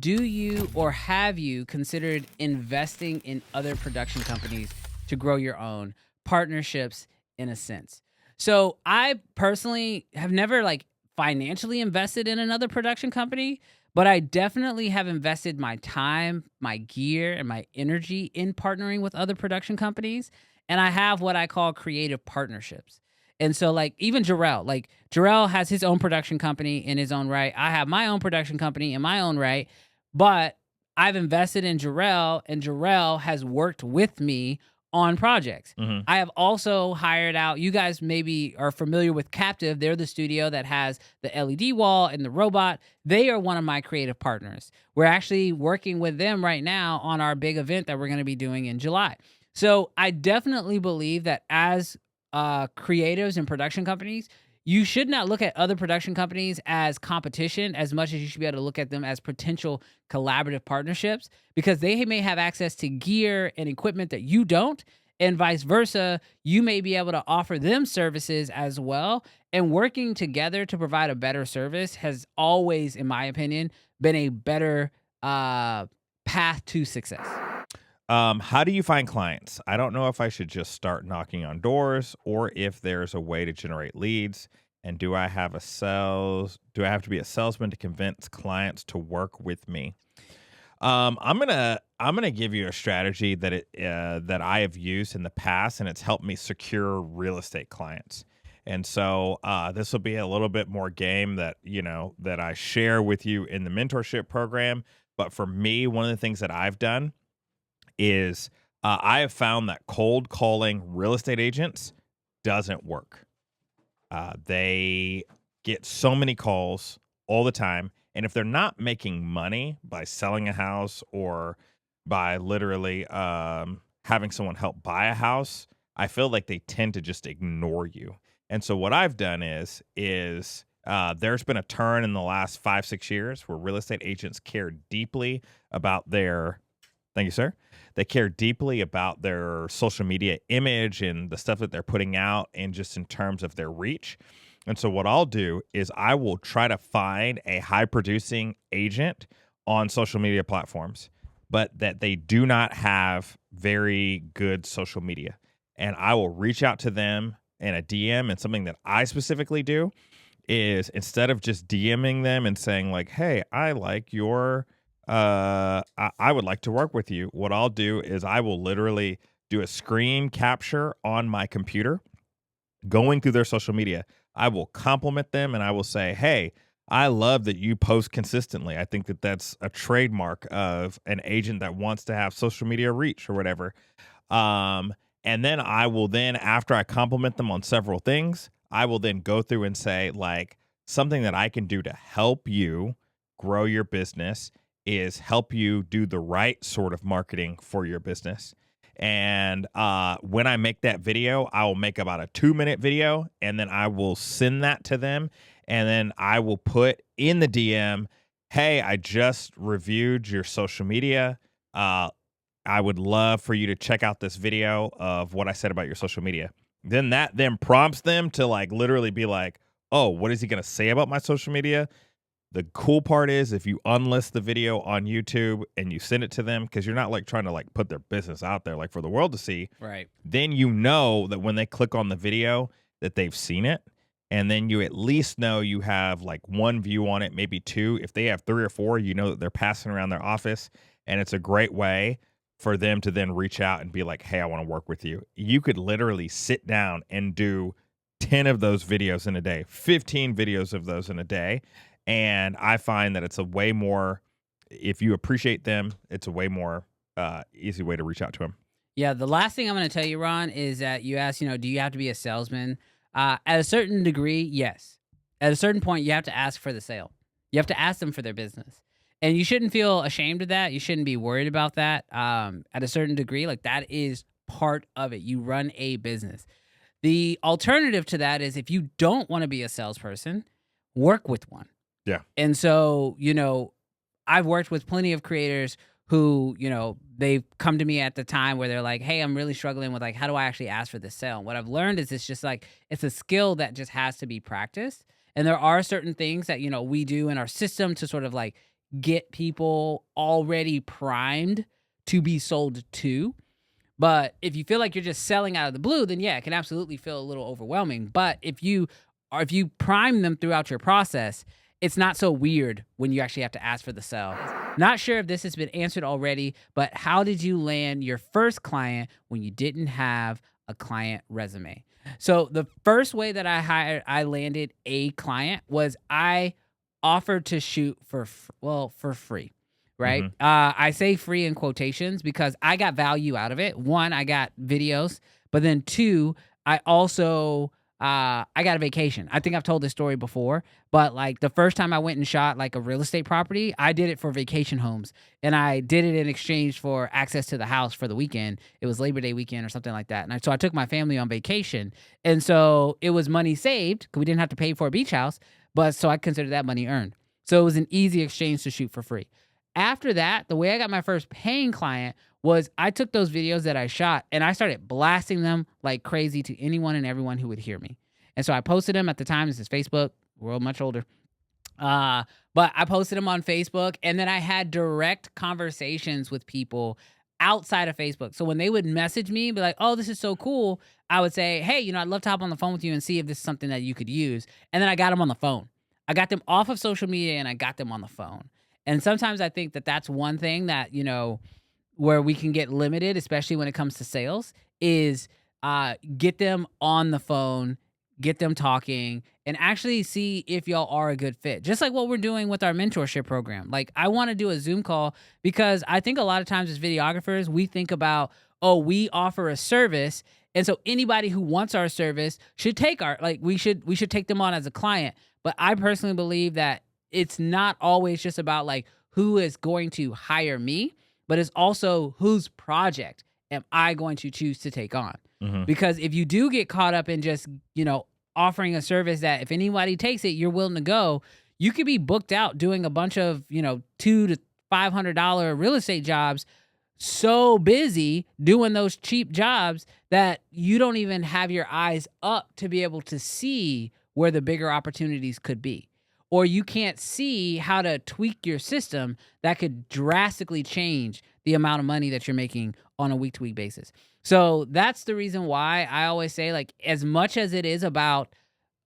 Do you or have you considered investing in other production companies to grow your own partnerships in a sense? So I personally have never like financially invested in another production company, but I definitely have invested my time, my gear, and my energy in partnering with other production companies. And I have what I call creative partnerships. And so, like, even Jarrell has his own production company in his own right. I have my own production company in my own right. But I've invested in Jarrell, and Jarrell has worked with me on projects. Mhm. I have also hired out, you guys maybe are familiar with Captive. They're the studio that has the LED wall and the robot. They are one of my creative partners. We're actually working with them right now on our big event that we're going to be doing in July. So I definitely believe that as creatives and production companies, you should not look at other production companies as competition as much as you should be able to look at them as potential collaborative partnerships, because they may have access to gear and equipment that you don't, and vice versa. You may be able to offer them services as well. And working together to provide a better service has always, in my opinion, been a better path to success. How do you find clients? I don't know if I should just start knocking on doors or if there's a way to generate leads. And do I have to be a salesman to convince clients to work with me? I'm gonna give you a strategy that I have used in the past, and it's helped me secure real estate clients. And so this will be a little bit more game that I share with you in the mentorship program. But for me, one of the things that I've done is I have found that cold calling real estate agents doesn't work. They get so many calls all the time. And if they're not making money by selling a house or by literally having someone help buy a house, I feel like they tend to just ignore you. And so what I've done is there's been a turn in the last 5, 6 years where real estate agents care deeply about their thank you, sir. They care deeply about their social media image and the stuff that they're putting out, and just in terms of their reach. And so, what I'll do is I will try to find a high producing agent on social media platforms, but that they do not have very good social media. And I will reach out to them in a DM. And something that I specifically do is, instead of just DMing them and saying, like, hey, I like your I would like to work with you. What I'll do is I will literally do a screen capture on my computer going through their social media. I will compliment them and I will say, hey, I love that you post consistently. I think that that's a trademark of an agent that wants to have social media reach or whatever. And then after I compliment them on several things, I will then go through and say, like, something that I can do to help you grow your business is help you do the right sort of marketing for your business. And when I make that video, I will make about a 2-minute video, and then I will send that to them. And then I will put in the DM, hey, I just reviewed your social media. I would love for you to check out this video of what I said about your social media. Then that then prompts them to, like, literally be like, oh, what is he going to say about my social media? The cool part is, if you unlist the video on YouTube and you send it to them, because you're not like trying to like put their business out there like for the world to see, Right. then you know that when they click on the video that they've seen it. And then you at least know you have like one view on it, maybe two. If they have 3 or 4, you know that they're passing around their office. And it's a great way for them to then reach out and be like, hey, I want to work with you. You could literally sit down and do 10 of those videos in a day, 15 videos of those in a day. And I find that it's a way more, if you appreciate them, it's a way more easy way to reach out to them. Yeah, the last thing I'm going to tell you, Ron, is that you asked, do you have to be a salesman? At a certain degree, yes. At a certain point, you have to ask for the sale. You have to ask them for their business. And you shouldn't feel ashamed of that. You shouldn't be worried about that. At a certain degree, like, that is part of it. You run a business. The alternative to that is, if you don't want to be a salesperson, work with one. Yeah. And so, I've worked with plenty of creators who, they've come to me at the time where they're like, hey, I'm really struggling with, like, how do I actually ask for this sale? And what I've learned is it's just like, it's a skill that just has to be practiced. And there are certain things that, we do in our system to sort of like get people already primed to be sold to. But if you feel like you're just selling out of the blue, then yeah, it can absolutely feel a little overwhelming. But if you prime them throughout your process, it's not so weird when you actually have to ask for the sell. Not sure if this has been answered already, but how did you land your first client when you didn't have a client resume? So the first way that I landed a client was I offered to shoot for free, right? Mhm. I say free in quotations because I got value out of it. One, I got videos, but then two, I also I got a vacation. I think I've told this story before, but like the first time I went and shot like a real estate property, I did it for vacation homes, and I did it in exchange for access to the house for the weekend. It was Labor Day weekend or something like that. And so I took my family on vacation. And so it was money saved because we didn't have to pay for a beach house, but so I considered that money earned. So it was an easy exchange to shoot for free. After that, the way I got my first paying client was I took those videos that I shot and I started blasting them like crazy to anyone and everyone who would hear me. And so I posted them at the time. This is Facebook. We're all much older. But I posted them on Facebook, and then I had direct conversations with people outside of Facebook. So when they would message me, be like, "Oh, this is so cool," I would say, "Hey, I'd love to hop on the phone with you and see if this is something that you could use." And then I got them on the phone. I got them off of social media and I got them on the phone. And sometimes I think that that's one thing that, where we can get limited, especially when it comes to sales, is get them on the phone, get them talking, and actually see if y'all are a good fit. Just like what we're doing with our mentorship program. Like, I want to do a Zoom call because I think a lot of times as videographers, we think about, oh, we offer a service, and so anybody who wants our service should take we should take them on as a client. But I personally believe that it's not always just about like who is going to hire me, but it's also whose project am I going to choose to take on. Mhm. Because if you do get caught up in just, offering a service that if anybody takes it, you're willing to go, you could be booked out doing a bunch of, $200 to $500 real estate jobs, so busy doing those cheap jobs that you don't even have your eyes up to be able to see where the bigger opportunities could be. Or you can't see how to tweak your system that could drastically change the amount of money that you're making on a week-to-week basis. So that's the reason why I always say, like, as much as it is about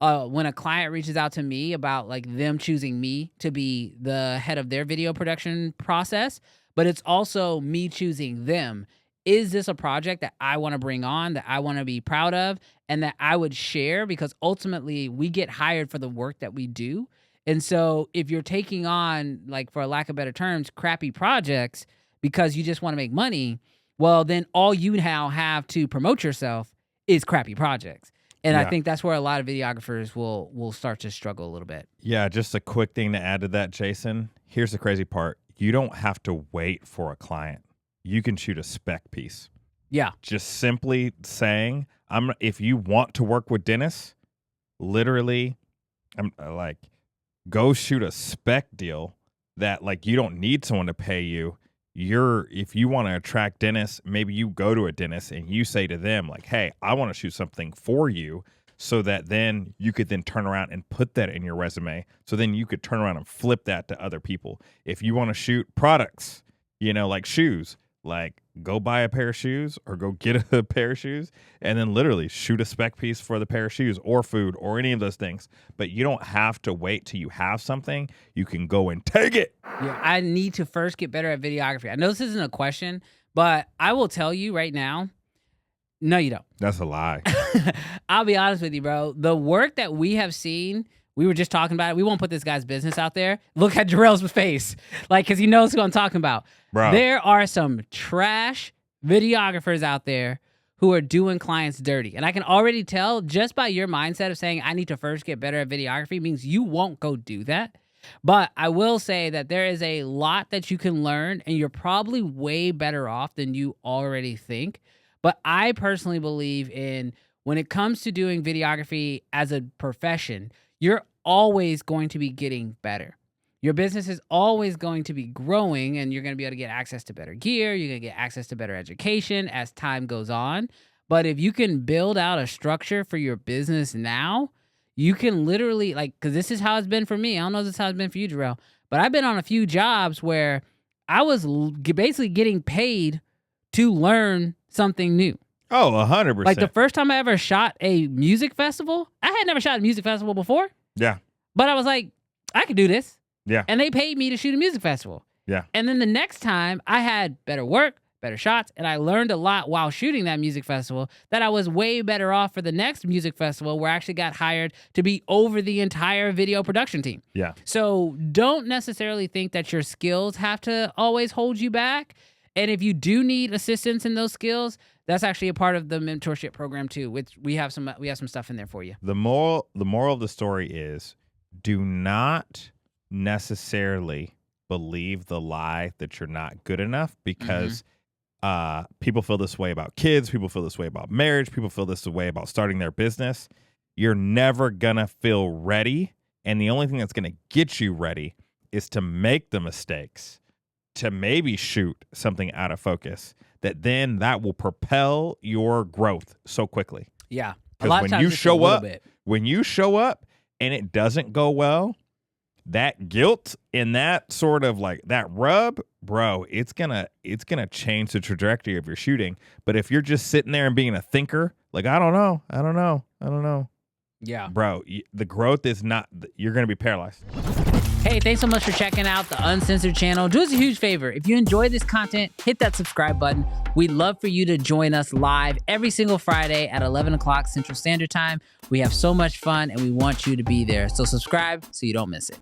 when a client reaches out to me about like them choosing me to be the head of their video production process, but it's also me choosing them. Is this a project that I want to bring on, that I want to be proud of, and that I would share? Because ultimately we get hired for the work that we do. And so if you're taking on, like, for lack of better terms, crappy projects because you just want to make money, well, then all you now have to promote yourself is crappy projects. And I Yeah. think that's where a lot of videographers will start to struggle a little bit. Yeah, just a quick thing to add to that, Jason. Here's the crazy part. You don't have to wait for a client. You can shoot a spec piece. Yeah. Just simply saying, if you want to work with Dennis, literally, I'm like, go shoot a spec deal that like you don't need someone to pay you. If you want to attract Dennis, maybe you go to a dentist and you say to them like, "Hey, I want to shoot something for you," so that then you could then turn around and put that in your resume. So then you could turn around and flip that to other people. If you want to shoot products, like shoes, like go buy a pair of shoes or go get a pair of shoes and then literally shoot a spec piece for the pair of shoes or food or any of those things. But you don't have to wait till you have something. You can go and take it. Yeah. I need to first get better at videography. I know this isn't a question, but I will tell you right now, no, you don't. That's a lie. I'll be honest with you, bro. The work that we have seen, we were just talking about it. We won't put this guy's business out there. Look at Jarrell's face. Like, because he knows who I'm talking about. Bro. There are some trash videographers out there who are doing clients dirty. And I can already tell just by your mindset of saying, I need to first get better at videography, means you won't go do that. But I will say that there is a lot that you can learn, and you're probably way better off than you already think. But I personally believe in, when it comes to doing videography as a profession, you're always going to be getting better. Your business is always going to be growing, and you're going to be able to get access to better gear. You're going to get access to better education as time goes on. But if you can build out a structure for your business now, you can literally, like, because this is how it's been for me. I don't know if this is how it's been for you, Jarrell, but I've been on a few jobs where I was basically getting paid to learn something new. Oh, 100%. Like the first time I ever shot a music festival, I had never shot a music festival before, Yeah. but I was like, I could do this. Yeah. And they paid me to shoot a music festival. Yeah. And then the next time I had better work, better shots, and I learned a lot while shooting that music festival that I was way better off for the next music festival where I actually got hired to be over the entire video production team. Yeah. So don't necessarily think that your skills have to always hold you back. And if you do need assistance in those skills, that's actually a part of the mentorship program too, which we have some stuff in there for you. The moral of the story is, do not necessarily believe the lie that you're not good enough, because people feel this way about kids. People feel this way about marriage. People feel this way about starting their business. You're never going to feel ready. And the only thing that's going to get you ready is to make the mistakes, to maybe shoot something out of focus, that will propel your growth so quickly. Yeah. Because when you show up and it doesn't go well, that guilt and that sort of like that rub, bro, it's gonna change the trajectory of your shooting. But if you're just sitting there and being a thinker, like I don't know, yeah, bro, the growth is not. You're gonna be paralyzed. Hey, thanks so much for checking out the Uncensored channel. Do us a huge favor. If you enjoy this content, hit that subscribe button. We'd love for you to join us live every single Friday at 11 o'clock Central Standard Time. We have so much fun and we want you to be there. So subscribe so you don't miss it.